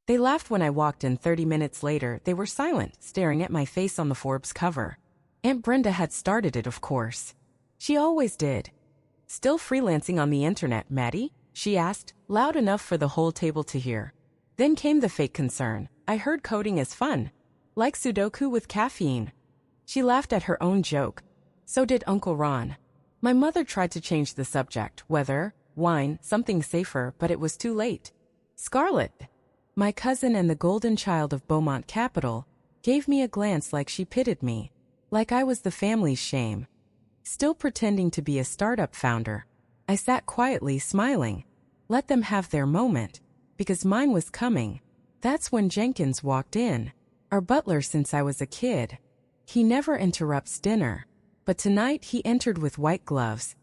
They laughed when I walked in. 30 minutes later, they were silent, staring at my face on the Forbes cover. Aunt Brenda had started it, of course. She always did. "Still freelancing on the internet, Maddie?" she asked, loud enough for the whole table to hear. Then came the fake concern. "I heard coding is fun. Like Sudoku with caffeine." She laughed at her own joke. So did Uncle Ron. My mother tried to change the subject, weather, wine, something safer, but it was too late. Scarlett, my cousin and the golden child of Beaumont Capital, gave me a glance like she pitied me, like I was the family's shame. Still pretending to be a startup founder, I sat quietly smiling. Let them have their moment, because mine was coming. That's when Jenkins walked in, our butler since I was a kid. He never interrupts dinner, but tonight he entered with white gloves,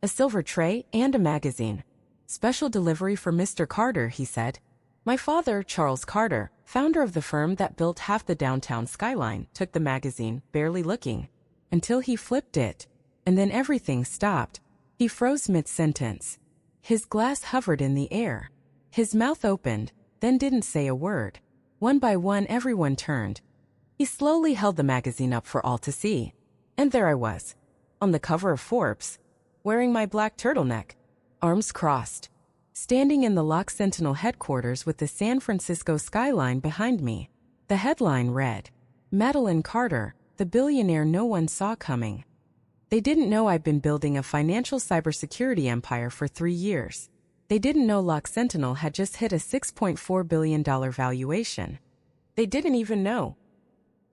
a silver tray, and a magazine. "Special delivery for Mr. Carter," he said. My father, Charles Carter, founder of the firm that built half the downtown skyline, took the magazine, barely looking, until he flipped it, and then everything stopped. He froze mid-sentence. His glass hovered in the air. His mouth opened, then didn't say a word. One by one, everyone turned. He slowly held the magazine up for all to see. And there I was, on the cover of Forbes, wearing my black turtleneck, arms crossed, standing in the Lock Sentinel headquarters with the San Francisco skyline behind me. The headline read, "Madeline Carter, the billionaire no one saw coming." They didn't know I'd been building a financial cybersecurity empire for 3 years. They didn't know Lock Sentinel had just hit a $6.4 billion valuation. They didn't even know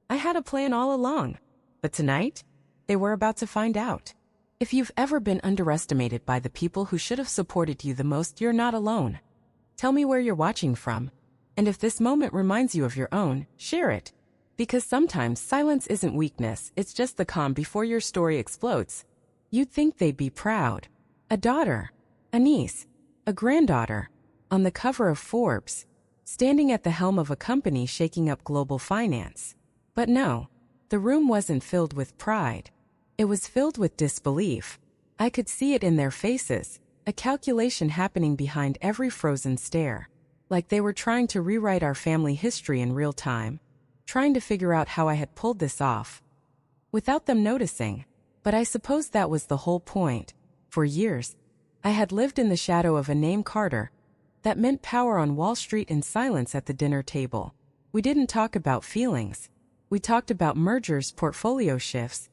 I had a plan all along. But tonight, they were about to find out. If you've ever been underestimated by the people who should have supported you the most, you're not alone. Tell me where you're watching from. And if this moment reminds you of your own, share it. Because sometimes silence isn't weakness, it's just the calm before your story explodes. You'd think they'd be proud. A daughter, a niece, a granddaughter, on the cover of Forbes, standing at the helm of a company shaking up global finance. But no, the room wasn't filled with pride. It was filled with disbelief. I could see it in their faces, a calculation happening behind every frozen stare. Like they were trying to rewrite our family history in real time, trying to figure out how I had pulled this off, without them noticing. But I suppose that was the whole point. For years, I had lived in the shadow of a name, Carter. That meant power on Wall Street and silence at the dinner table. We didn't talk about feelings. We talked about mergers, portfolio shifts,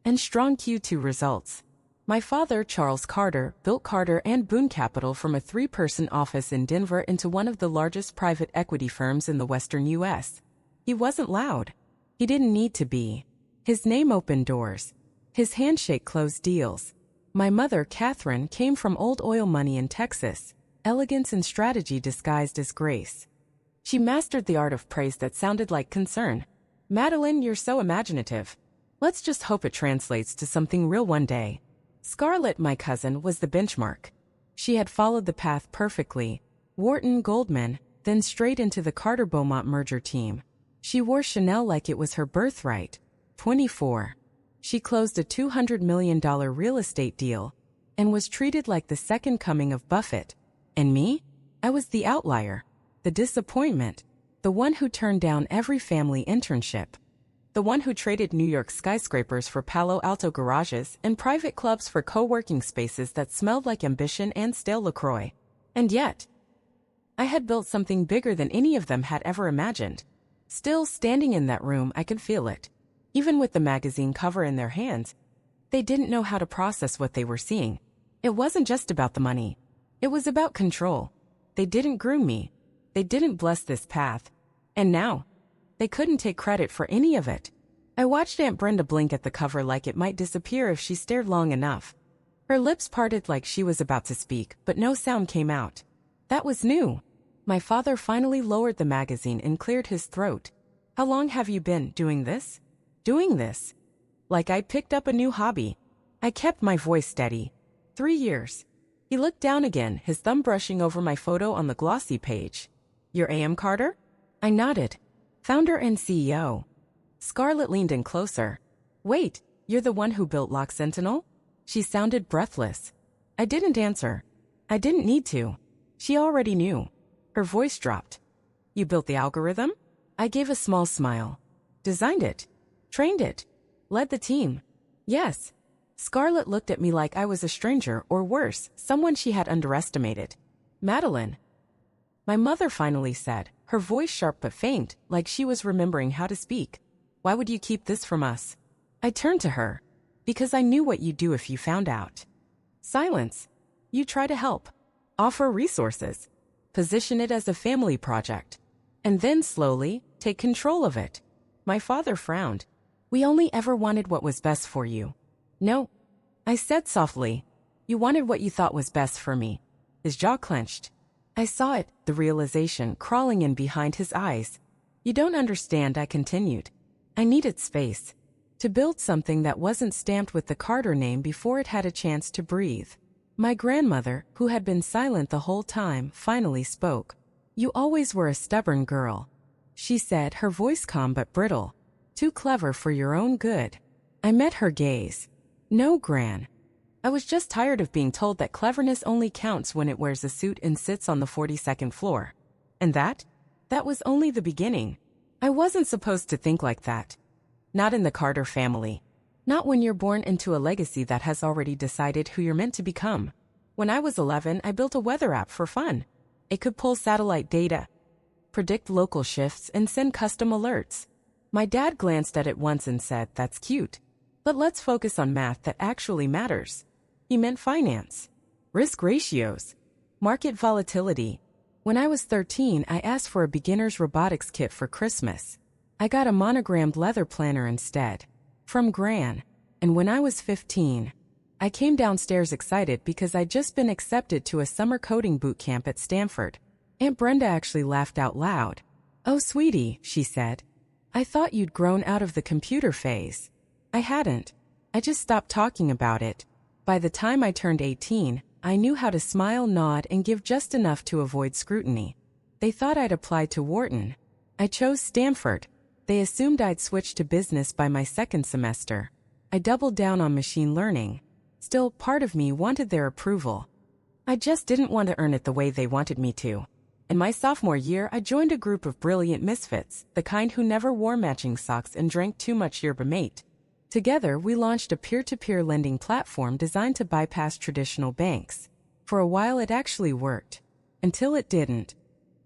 and strong Q2 results. My father, Charles Carter, built Carter and Boone Capital from a 3-person office in Denver into one of the largest private equity firms in the Western U.S. He wasn't loud. He didn't need to be. His name opened doors. His handshake closed deals. My mother, Catherine, came from old oil money in Texas, elegance and strategy disguised as grace. She mastered the art of praise that sounded like concern. "Madeline, you're so imaginative. Let's just hope it translates to something real one day." Scarlett, my cousin, was the benchmark. She had followed the path perfectly. Wharton, Goldman, then straight into the Carter-Beaumont merger team. She wore Chanel like it was her birthright. 24. She closed a $200 million real estate deal and was treated like the second coming of Buffett. And me? I was the outlier, the disappointment, the one who turned down every family internship. The one who traded New York skyscrapers for Palo Alto garages and private clubs for co-working spaces that smelled like ambition and stale LaCroix. And yet, I had built something bigger than any of them had ever imagined. Still, standing in that room, I could feel it. Even with the magazine cover in their hands, they didn't know how to process what they were seeing. It wasn't just about the money. It was about control. They didn't groom me. They didn't bless this path. And now, they couldn't take credit for any of it. I watched Aunt Brenda blink at the cover like it might disappear if she stared long enough. Her lips parted like she was about to speak, but no sound came out. That was new. My father finally lowered the magazine and cleared his throat. "How long have you been doing this?" Doing this? Like I picked up a new hobby. I kept my voice steady. 3 years. He looked down again, his thumb brushing over my photo on the glossy page. "You're A.M. Carter?" I nodded. "Founder and CEO. Scarlett leaned in closer. "Wait, you're the one who built Lock Sentinel?" She sounded breathless. I didn't answer. I didn't need to. She already knew. Her voice dropped. You built the algorithm? I gave a small smile. Designed it. Trained it. Led the team. Yes. Scarlett looked at me like I was a stranger, or worse, someone she had underestimated. Madeline. My mother finally said, her voice sharp but faint, like she was remembering how to speak. Why would you keep this from us? I turned to her. Because I knew what you'd do if you found out. Silence. You try to help. Offer resources. Position it as a family project. And then slowly, take control of it. My father frowned. We only ever wanted what was best for you. No. I said softly. You wanted what you thought was best for me. His jaw clenched. I saw it, the realization crawling in behind his eyes. You don't understand, I continued. I needed space. To build something that wasn't stamped with the Carter name before it had a chance to breathe. My grandmother, who had been silent the whole time, finally spoke. You always were a stubborn girl. She said, her voice calm but brittle. Too clever for your own good. I met her gaze. No, Gran. I was just tired of being told that cleverness only counts when it wears a suit and sits on the 42nd floor. And that was only the beginning. I wasn't supposed to think like that. Not in the Carter family. Not when you're born into a legacy that has already decided who you're meant to become. When I was 11, I built a weather app for fun. It could pull satellite data, predict local shifts, and send custom alerts. My dad glanced at it once and said, that's cute. But let's focus on math that actually matters. He meant finance, risk ratios, market volatility. When I was 13, I asked for a beginner's robotics kit for Christmas. I got a monogrammed leather planner instead, from Gran. And when I was 15, I came downstairs excited because I'd just been accepted to a summer coding boot camp at Stanford. Aunt Brenda actually laughed out loud. Oh, sweetie, she said. I thought you'd grown out of the computer phase. I hadn't. I just stopped talking about it. By the time I turned 18, I knew how to smile, nod, and give just enough to avoid scrutiny. They thought I'd applied to Wharton. I chose Stanford. They assumed I'd switched to business by my second semester. I doubled down on machine learning. Still, part of me wanted their approval. I just didn't want to earn it the way they wanted me to. In my sophomore year, I joined a group of brilliant misfits, the kind who never wore matching socks and drank too much yerba mate. Together, we launched a peer-to-peer lending platform designed to bypass traditional banks. For a while, it actually worked. Until it didn't.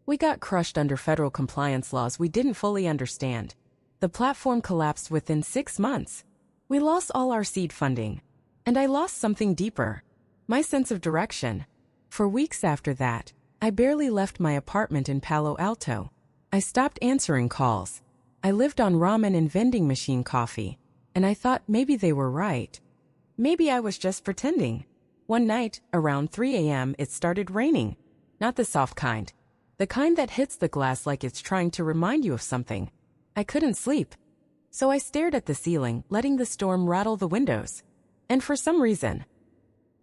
We got crushed under federal compliance laws we didn't fully understand. The platform collapsed within 6 months. We lost all our seed funding. And I lost something deeper. My sense of direction. For weeks after that, I barely left my apartment in Palo Alto. I stopped answering calls. I lived on ramen and vending machine coffee. And I thought maybe they were right. Maybe I was just pretending. One night, around 3 a.m., it started raining. Not the soft kind. The kind that hits the glass like it's trying to remind you of something. I couldn't sleep. So I stared at the ceiling, letting the storm rattle the windows. And for some reason,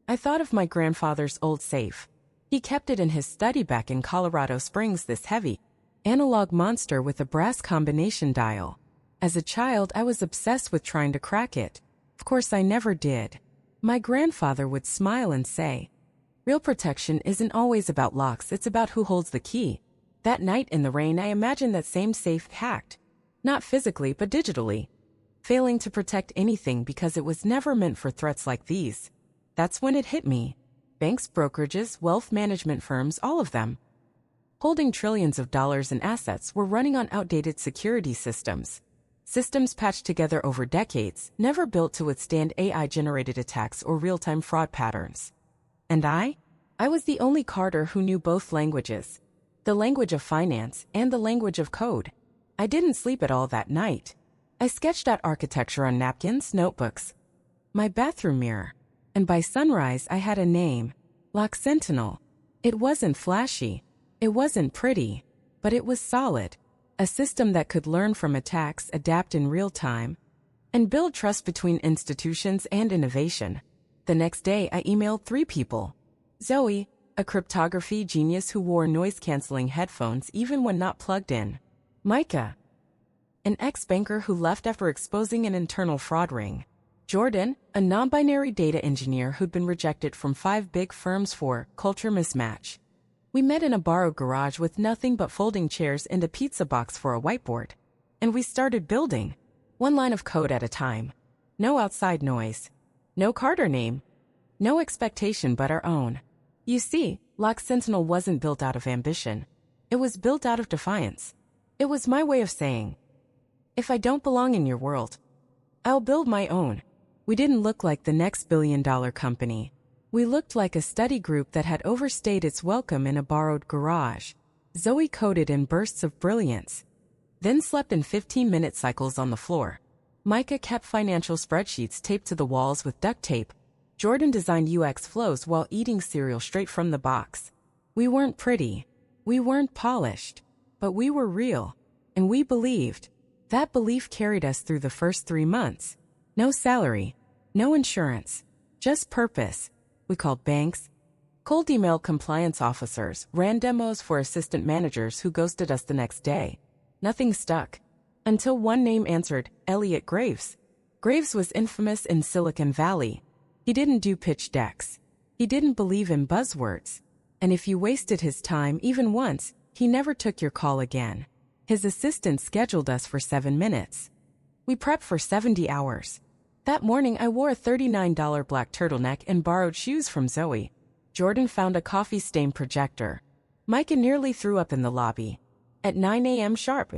I thought of my grandfather's old safe. He kept it in his study back in Colorado Springs, this heavy, analog monster with a brass combination dial. As a child, I was obsessed with trying to crack it. Of course, I never did. My grandfather would smile and say, real protection isn't always about locks, it's about who holds the key. That night in the rain, I imagined that same safe hacked. Not physically, but digitally. Failing to protect anything because it was never meant for threats like these. That's when it hit me. Banks, brokerages, wealth management firms, all of them, holding trillions of dollars in assets, were running on outdated security systems. Systems patched together over decades, never built to withstand AI-generated attacks or real-time fraud patterns. And I was the only Carter who knew both languages. The language of finance and the language of code. I didn't sleep at all that night. I sketched out architecture on napkins, notebooks, my bathroom mirror. And by sunrise, I had a name. Lock Sentinel. It wasn't flashy. It wasn't pretty. But it was solid. A system that could learn from attacks, adapt in real time, and build trust between institutions and innovation. The next day, I emailed 3 people. Zoe, a cryptography genius who wore noise-canceling headphones even when not plugged in. Micah, an ex-banker who left after exposing an internal fraud ring. Jordan, a non-binary data engineer who'd been rejected from 5 big firms for culture mismatch. We met in a borrowed garage with nothing but folding chairs and a pizza box for a whiteboard. And we started building. One line of code at a time. No outside noise. No Carter name. No expectation but our own. You see, Lock Sentinel wasn't built out of ambition. It was built out of defiance. It was my way of saying, if I don't belong in your world, I'll build my own. We didn't look like the next billion-dollar company. We looked like a study group that had overstayed its welcome in a borrowed garage. Zoe coded in bursts of brilliance, then slept in 15-minute cycles on the floor. Micah kept financial spreadsheets taped to the walls with duct tape. Jordan designed UX flows while eating cereal straight from the box. We weren't pretty. We weren't polished. But we were real. And we believed. That belief carried us through the first 3 months. No salary. No insurance. Just purpose. We called banks. Cold emailed compliance officers, ran demos for assistant managers who ghosted us the next day. Nothing stuck. Until one name answered, Elliot Graves. Graves was infamous in Silicon Valley. He didn't do pitch decks. He didn't believe in buzzwords. And if you wasted his time even once, he never took your call again. His assistant scheduled us for 7 minutes. We prepped for 70 hours. That morning I wore a $39 black turtleneck and borrowed shoes from Zoe. Jordan found a coffee-stained projector. Micah nearly threw up in the lobby. At 9 a.m. sharp,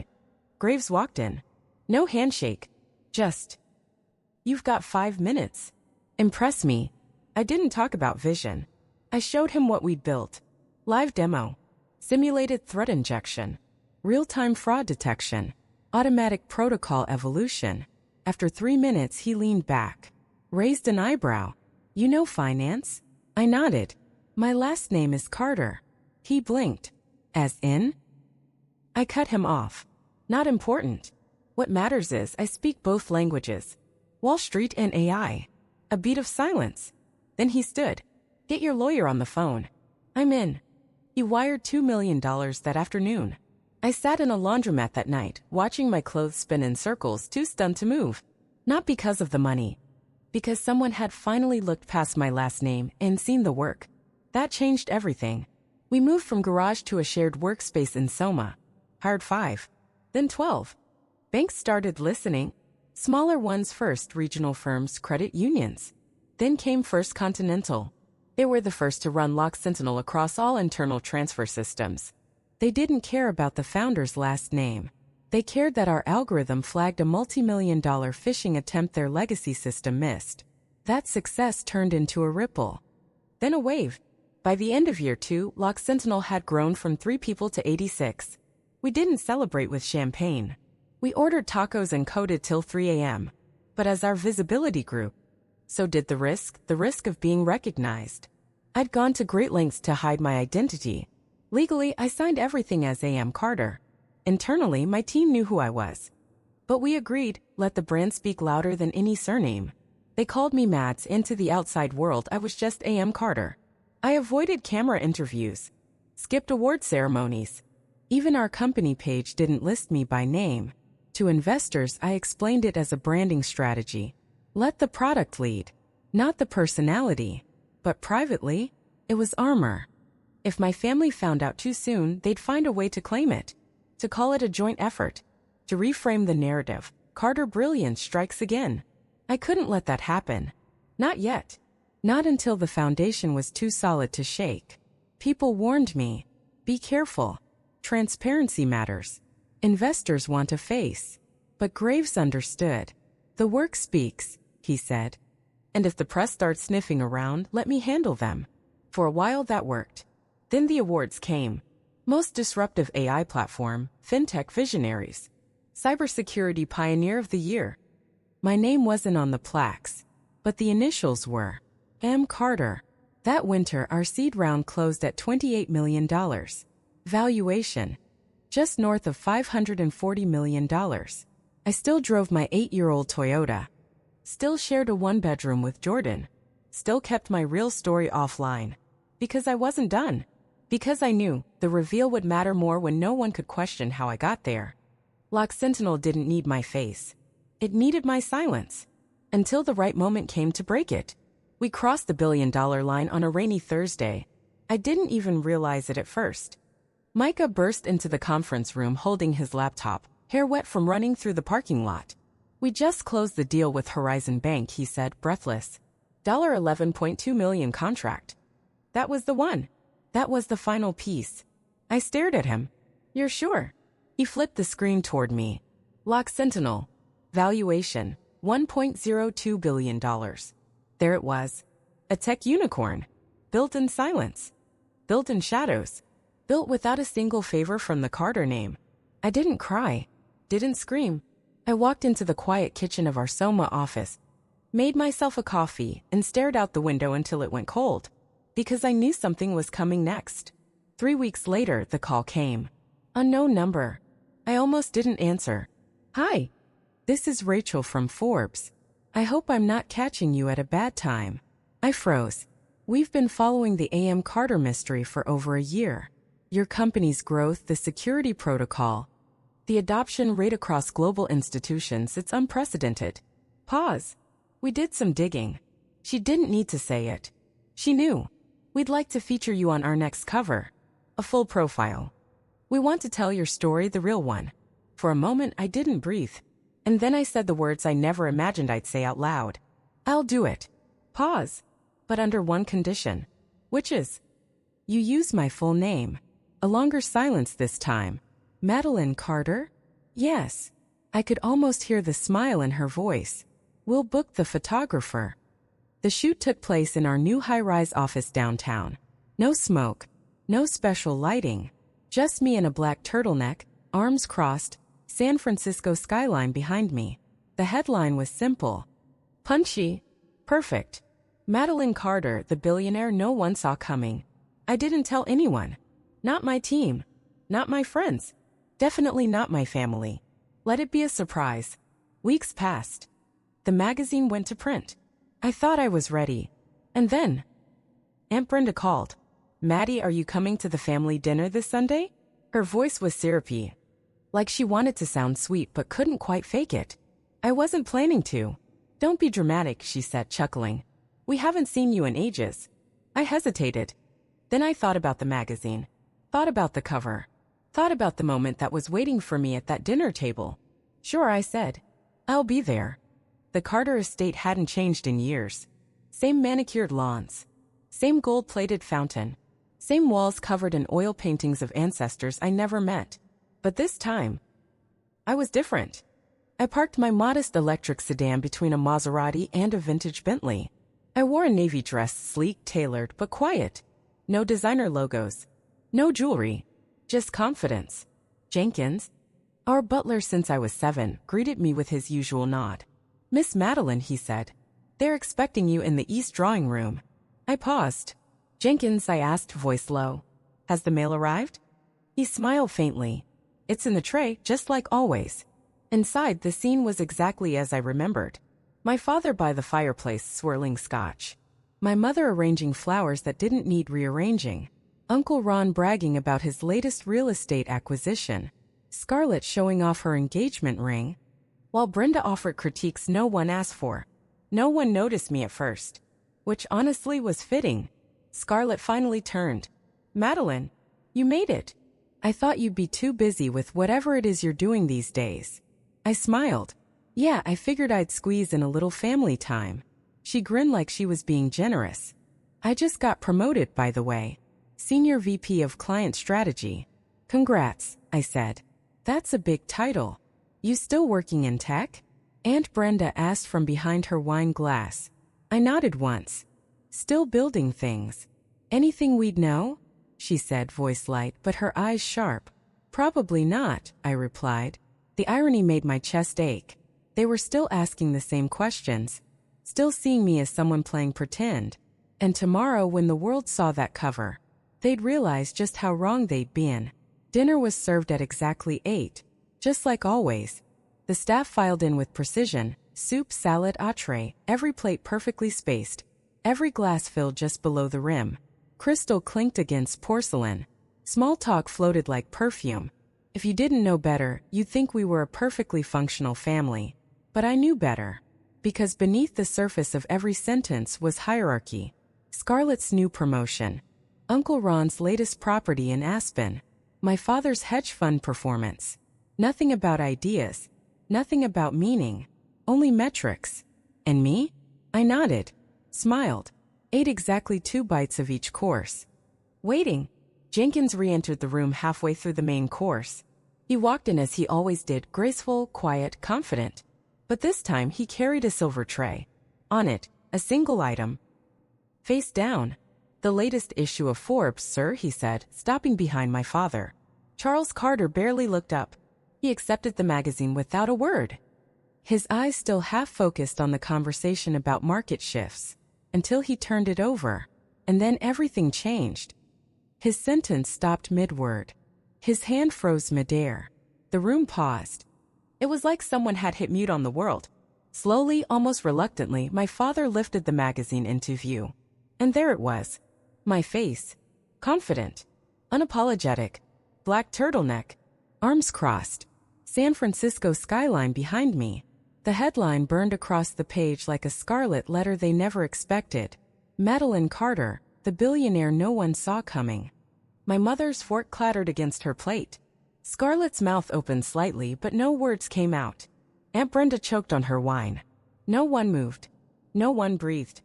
Graves walked in. No handshake. Just, you've got 5 minutes. Impress me. I didn't talk about vision. I showed him what we'd built. Live demo. Simulated threat injection. Real-time fraud detection. Automatic protocol evolution. After 3 minutes, he leaned back. Raised an eyebrow. You know finance? I nodded. My last name is Carter. He blinked. As in? I cut him off. Not important. What matters is I speak both languages. Wall Street and AI. A beat of silence. Then he stood. Get your lawyer on the phone. I'm in. He wired $2 million that afternoon. I sat in a laundromat that night, watching my clothes spin in circles, too stunned to move. Not because of the money. Because someone had finally looked past my last name and seen the work. That changed everything. We moved from garage to a shared workspace in Soma. Hired 5. Then 12. Banks started listening. Smaller ones first, regional firms, credit unions. Then came First Continental. They were the first to run Lock Sentinel across all internal transfer systems. They didn't care about the founder's last name. They cared that our algorithm flagged a multi-million-dollar phishing attempt their legacy system missed. That success turned into a ripple. Then a wave. By the end of year 2, Lock Sentinel had grown from 3 people to 86. We didn't celebrate with champagne. We ordered tacos and coded till 3 a.m. But as our visibility grew, so did the risk of being recognized. I'd gone to great lengths to hide my identity. Legally, I signed everything as A.M. Carter. Internally, my team knew who I was. But we agreed, let the brand speak louder than any surname. They called me Mads. Into the outside world, I was just A.M. Carter. I avoided camera interviews. Skipped award ceremonies. Even our company page didn't list me by name. To investors, I explained it as a branding strategy. Let the product lead, not the personality. But privately, it was armor. If my family found out too soon, they'd find a way to claim it. To call it a joint effort. To reframe the narrative. Carter brilliance strikes again. I couldn't let that happen. Not yet. Not until the foundation was too solid to shake. People warned me. Be careful. Transparency matters. Investors want a face. But Graves understood. The work speaks, he said. And if the press starts sniffing around, let me handle them. For a while that worked. Then the awards came. Most disruptive AI platform, fintech visionaries. Cybersecurity pioneer of the year. My name wasn't on the plaques, but the initials were. M. Carter. That winter, our seed round closed at $28 million. Valuation. Just north of $540 million. I still drove my 8-year-old Toyota. Still shared a 1-bedroom with Jordan. Still kept my real story offline. Because I wasn't done. Because I knew the reveal would matter more when no one could question how I got there. Lock Sentinel didn't need my face. It needed my silence. Until the right moment came to break it. We crossed the $1 billion line on a rainy Thursday. I didn't even realize it at first. Micah burst into the conference room holding his laptop, hair wet from running through the parking lot. "We just closed the deal with Horizon Bank," he said, breathless. $11.2 million contract. That was the one. That was the final piece. I stared at him. "You're sure?" He flipped the screen toward me. Lock Sentinel. Valuation, $1.02 billion. There it was. A tech unicorn. Built in silence. Built in shadows. Built without a single favor from the Carter name. I didn't cry. Didn't scream. I walked into the quiet kitchen of our Soma office, made myself a coffee, and stared out the window until it went cold. Because I knew something was coming next. 3 weeks later, the call came. Unknown number. I almost didn't answer. "Hi. This is Rachel from Forbes. I hope I'm not catching you at a bad time." I froze. "We've been following the AM Carter mystery for over a year. Your company's growth, the security protocol, the adoption rate across global institutions, it's unprecedented." Pause. "We did some digging." She didn't need to say it. She knew. "We'd like to feature you on our next cover. A full profile. We want to tell your story, the real one." For a moment, I didn't breathe. And then I said the words I never imagined I'd say out loud. "I'll do it." Pause. "But under one condition." "Which is?" "You use my full name." A longer silence this time. "Madeline Carter?" "Yes." I could almost hear the smile in her voice. "We'll book the photographer." The shoot took place in our new high-rise office downtown. No smoke. No special lighting. Just me in a black turtleneck, arms crossed, San Francisco skyline behind me. The headline was simple. Punchy. Perfect. Madeline Carter, the billionaire no one saw coming. I didn't tell anyone. Not my team. Not my friends. Definitely not my family. Let it be a surprise. Weeks passed. The magazine went to print. I thought I was ready. And then Aunt Brenda called. "Maddie, are you coming to the family dinner this Sunday?" Her voice was syrupy. Like she wanted to sound sweet but couldn't quite fake it. I wasn't planning to. "Don't be dramatic," she said, chuckling. "We haven't seen you in ages." I hesitated. Then I thought about the magazine. Thought about the cover. Thought about the moment that was waiting for me at that dinner table. "Sure," I said. "I'll be there." The Carter estate hadn't changed in years. Same manicured lawns. Same gold-plated fountain. Same walls covered in oil paintings of ancestors I never met. But this time, I was different. I parked my modest electric sedan between a Maserati and a vintage Bentley. I wore a navy dress, sleek, tailored, but quiet. No designer logos. No jewelry. Just confidence. Jenkins, our butler since I was 7, greeted me with his usual nod. "Miss Madeline," he said. "They're expecting you in the East drawing room." I paused. "Jenkins," I asked, voice low. "Has the mail arrived?" He smiled faintly. "It's in the tray, just like always." Inside, the scene was exactly as I remembered. My father by the fireplace swirling scotch. My mother arranging flowers that didn't need rearranging. Uncle Ron bragging about his latest real estate acquisition. Scarlett showing off her engagement ring. While Brenda offered critiques no one asked for. No one noticed me at first. Which honestly was fitting. Scarlett finally turned. "Madeline, you made it. I thought you'd be too busy with whatever it is you're doing these days." I smiled. "Yeah, I figured I'd squeeze in a little family time." She grinned like she was being generous. "I just got promoted, by the way. Senior VP of Client Strategy." "Congrats," I said. "That's a big title. You still working in tech?" Aunt Brenda asked from behind her wine glass. I nodded once. "Still building things. Anything we'd know?" she said, voice light but her eyes sharp. "Probably not," I replied. The irony made my chest ache. They were still asking the same questions. Still seeing me as someone playing pretend. And tomorrow, when the world saw that cover, they'd realize just how wrong they'd been. Dinner was served at exactly 8. Just like always. The staff filed in with precision. Soup, salad, entree, every plate perfectly spaced. Every glass filled just below the rim. Crystal clinked against porcelain. Small talk floated like perfume. If you didn't know better, you'd think we were a perfectly functional family. But I knew better. Because beneath the surface of every sentence was hierarchy. Scarlett's new promotion. Uncle Ron's latest property in Aspen. My father's hedge fund performance. Nothing about ideas. Nothing about meaning. Only metrics. And me? I nodded. Smiled. Ate exactly 2 bites of each course. Waiting. Jenkins re-entered the room halfway through the main course. He walked in as he always did, graceful, quiet, confident. But this time he carried a silver tray. On it, a single item. Face down. The latest issue of Forbes, sir, he said, stopping behind my father. Charles Carter barely looked up. He accepted the magazine without a word. His eyes still half focused on the conversation about market shifts, until he turned it over. And then everything changed. His sentence stopped mid-word. His hand froze mid-air. The room paused. It was like someone had hit mute on the world. Slowly, almost reluctantly, my father lifted the magazine into view. And there it was. My face. Confident. Unapologetic. Black turtleneck. Arms crossed. San Francisco skyline behind me. The headline burned across the page like a scarlet letter they never expected. Madeline Carter, the billionaire no one saw coming. My mother's fork clattered against her plate. Scarlett's mouth opened slightly, but no words came out. Aunt Brenda choked on her wine. No one moved. No one breathed.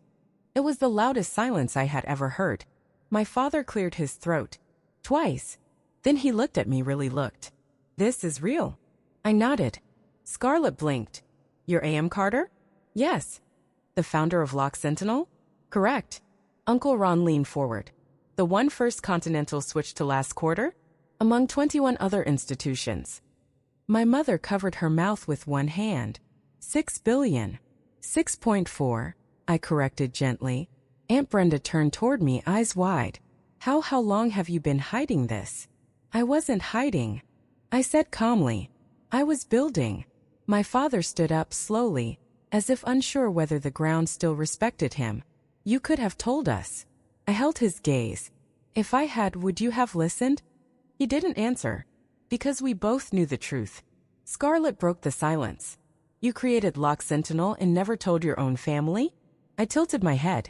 It was the loudest silence I had ever heard. My father cleared his throat. Twice. Then he looked at me, really looked. This is real. I nodded. Scarlett blinked. You're A.M. Carter? Yes. The founder of Lock Sentinel? Correct. Uncle Ron leaned forward. The one First Continental switched to last quarter? Among 21 other institutions. My mother covered her mouth with one hand. 6 billion. 6.4, I corrected gently. Aunt Brenda turned toward me, eyes wide. How long have you been hiding this? I wasn't hiding. I said calmly. I was building. My father stood up slowly, as if unsure whether the ground still respected him. You could have told us. I held his gaze. If I had, would you have listened? He didn't answer. Because we both knew the truth. Scarlett broke the silence. You created Lock Sentinel and never told your own family? I tilted my head.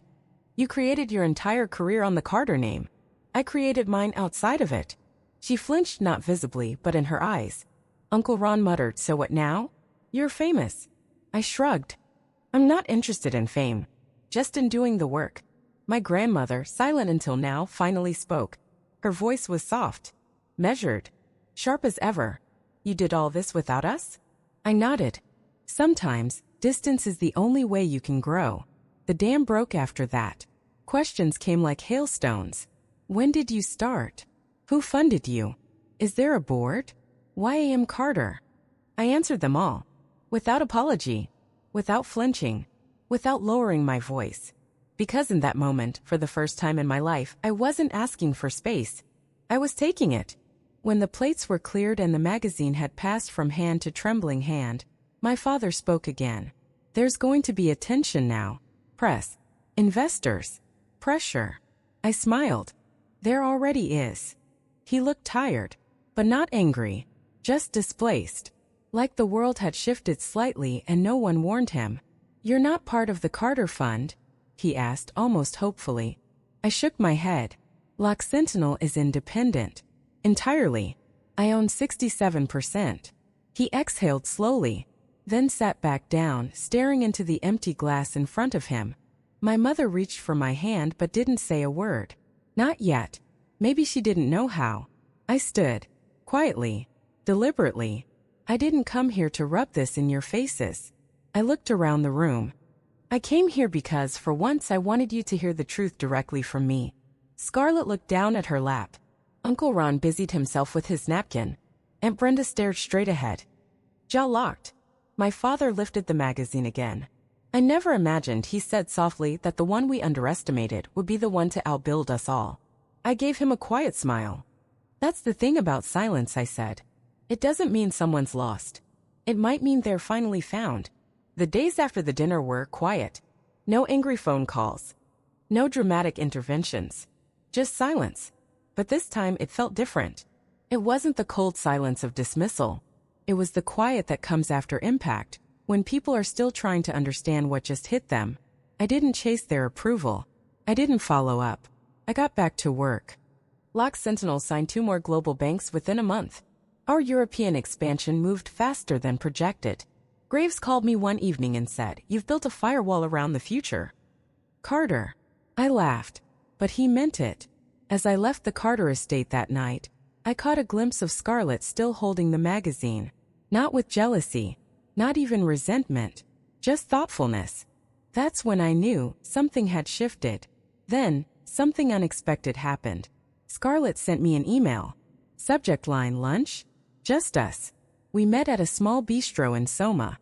You created your entire career on the Carter name. I created mine outside of it. She flinched, not visibly, but in her eyes. Uncle Ron muttered, so what now? You're famous. I shrugged. I'm not interested in fame. Just in doing the work. My grandmother, silent until now, finally spoke. Her voice was soft. Measured. Sharp as ever. You did all this without us? I nodded. Sometimes, distance is the only way you can grow. The dam broke after that. Questions came like hailstones. When did you start? Who funded you? Is there a board? Why A.M. Carter? I answered them all. Without apology. Without flinching. Without lowering my voice. Because in that moment, for the first time in my life, I wasn't asking for space. I was taking it. When the plates were cleared and the magazine had passed from hand to trembling hand, my father spoke again. There's going to be attention now. Press. Investors. Pressure. I smiled. There already is. He looked tired, but not angry, just displaced. Like the world had shifted slightly and no one warned him. You're not part of the Carter Fund? He asked almost hopefully. I shook my head. Lock Sentinel is independent. Entirely. I own 67%. He exhaled slowly, then sat back down, staring into the empty glass in front of him. My mother reached for my hand but didn't say a word. Not yet. Maybe she didn't know how. I stood. Quietly. Deliberately. I didn't come here to rub this in your faces. I looked around the room. I came here because, for once, I wanted you to hear the truth directly from me. Scarlett looked down at her lap. Uncle Ron busied himself with his napkin. Aunt Brenda stared straight ahead. Jaw locked. My father lifted the magazine again. I never imagined, he said softly, that the one we underestimated would be the one to outbuild us all. I gave him a quiet smile. That's the thing about silence, I said. It doesn't mean someone's lost. It might mean they're finally found. The days after the dinner were quiet. No angry phone calls. No dramatic interventions. Just silence. But this time it felt different. It wasn't the cold silence of dismissal. It was the quiet that comes after impact, when people are still trying to understand what just hit them. I didn't chase their approval. I didn't follow up. I got back to work. Lock Sentinel signed 2 more global banks within a month. Our European expansion moved faster than projected. Graves called me one evening and said, "You've built a firewall around the future." Carter. I laughed, but he meant it. As I left the Carter estate that night, I caught a glimpse of Scarlett still holding the magazine. Not with jealousy, not even resentment, just thoughtfulness. That's when I knew something had shifted. Then, something unexpected happened. Scarlett sent me an email. Subject line: lunch? Just us. We met at a small bistro in Soma.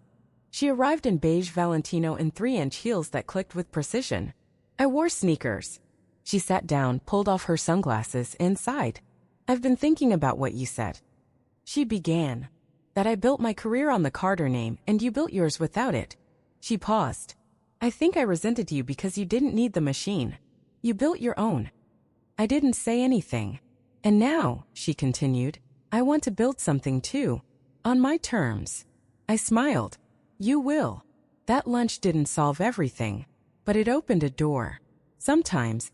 She arrived in beige Valentino and 3-inch heels that clicked with precision. I wore sneakers. She sat down, pulled off her sunglasses, and sighed. "I've been thinking about what you said." She began. "That I built my career on the Carter name and you built yours without it." She paused. "I think I resented you because you didn't need the machine. You built your own." I didn't say anything. "And now," she continued, "I want to build something too. On my terms." I smiled. "You will." That lunch didn't solve everything, but it opened a door. Sometimes,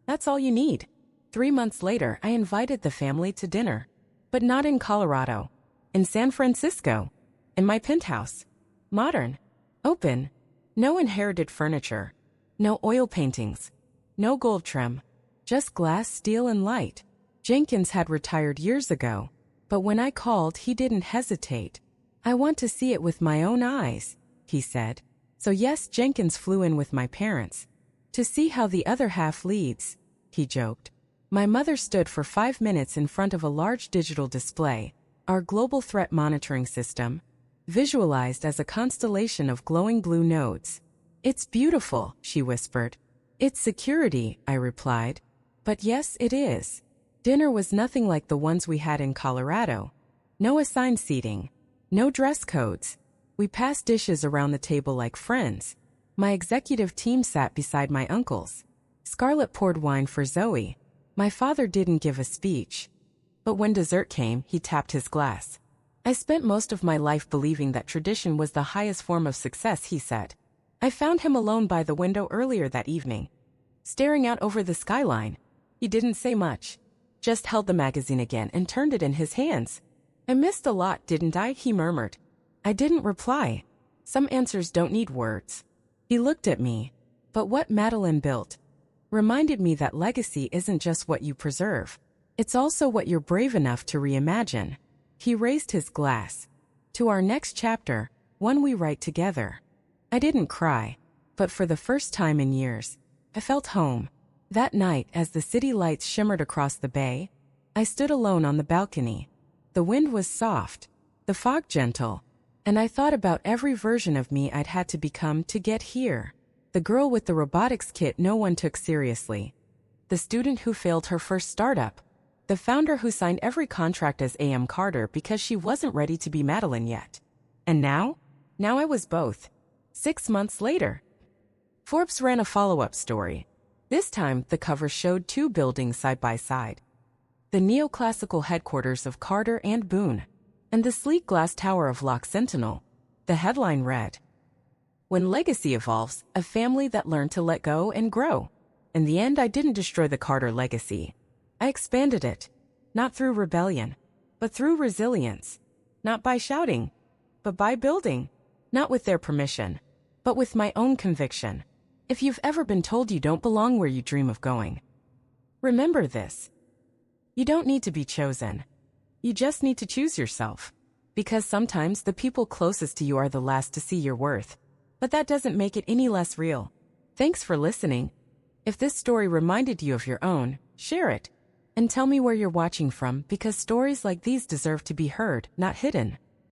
that's all you need. 3 months later, I invited the family to dinner. But not in Colorado. In San Francisco. In my penthouse. Modern. Open. No inherited furniture. No oil paintings. No gold trim. Just glass, steel, and light. Jenkins had retired years ago. But when I called, he didn't hesitate. "I want to see it with my own eyes," he said. So yes, Jenkins flew in with my parents. "To see how the other half leads," he joked. My mother stood for 5 minutes in front of a large digital display, our global threat monitoring system, visualized as a constellation of glowing blue nodes. "It's beautiful," she whispered. "It's security," I replied. "But yes, it is." Dinner was nothing like the ones we had in Colorado. No assigned seating. No dress codes. We passed dishes around the table like friends. My executive team sat beside my uncles. Scarlett poured wine for Zoe. My father didn't give a speech. But when dessert came, he tapped his glass. "I spent most of my life believing that tradition was the highest form of success," he said. I found him alone by the window earlier that evening, staring out over the skyline. He didn't say much. Just held the magazine again and turned it in his hands. "I missed a lot, didn't I?" he murmured. I didn't reply. Some answers don't need words. He looked at me. But what Madeline built reminded me that legacy isn't just what you preserve. It's also what you're brave enough to reimagine. He raised his glass. "To our next chapter, one we write together." I didn't cry, but for the first time in years, I felt home. That night, as the city lights shimmered across the bay, I stood alone on the balcony. The wind was soft, the fog gentle, and I thought about every version of me I'd had to become to get here. The girl with the robotics kit no one took seriously. The student who failed her first startup. The founder who signed every contract as A.M. Carter because she wasn't ready to be Madeline yet. And now? Now I was both. 6 months later. Forbes ran a follow-up story. This time, the cover showed 2 buildings side by side. The neoclassical headquarters of Carter and Boone, and the sleek glass tower of Lock Sentinel. The headline read, "When legacy evolves, a family that learned to let go and grow." In the end, I didn't destroy the Carter legacy. I expanded it, not through rebellion, but through resilience. Not by shouting, but by building. Not with their permission, but with my own conviction. If you've ever been told you don't belong where you dream of going, remember this. You don't need to be chosen. You just need to choose yourself. Because sometimes the people closest to you are the last to see your worth. But that doesn't make it any less real. Thanks for listening. If this story reminded you of your own, share it. And tell me where you're watching from, because stories like these deserve to be heard, not hidden.